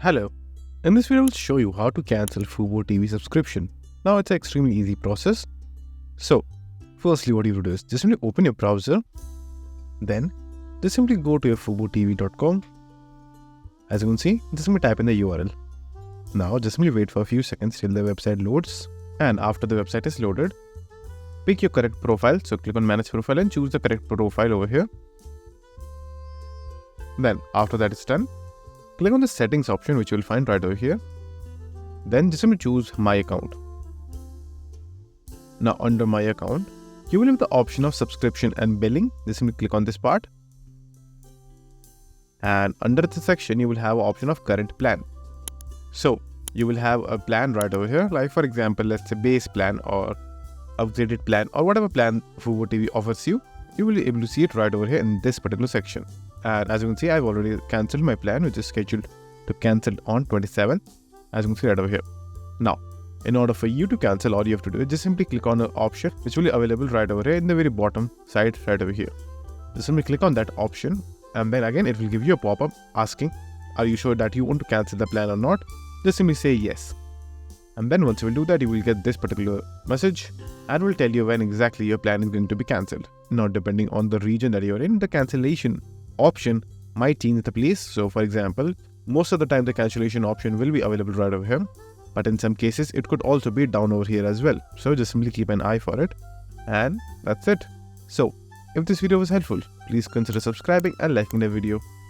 Hello, in this video I will show you how to cancel Fubotv subscription. Now it's an extremely easy process. So firstly what you do is just simply open your browser, then just simply go to your fubotv.com. As you can see, just simply type in the URL. Now just simply wait for a few seconds till the website loads, and after the website is loaded, pick your correct profile. So click on manage profile and choose the correct profile over here. Then after that is done, click on the settings option which you will find right over here. Then just simply choose my account. Now under my account, you will have the option of subscription and billing. Just simply click on this part. And under this section, you will have an option of current plan. So you will have a plan right over here. Like for example, let's say base plan or upgraded plan or whatever plan Fubotv offers you. You will be able to see it right over here in this particular section. And as you can see, I've already cancelled my plan, which is scheduled to cancel on 27th. As you can see right over here. Now, in order for you to cancel, all you have to do is just simply click on the option which will be available right over here in the very bottom side right over here. Just simply click on that option, and then again it will give you a pop-up asking, are you sure that you want to cancel the plan or not? Just simply say yes. And then once you will do that, you will get this particular message and will tell you when exactly your plan is going to be cancelled. Now depending on the region that you are in, the cancellation option might change the place. So for example, most of the time the cancellation option will be available right over here, but in some cases it could also be down over here as well. So just simply keep an eye for it, and that's it. So if this video was helpful, please consider subscribing and liking the video.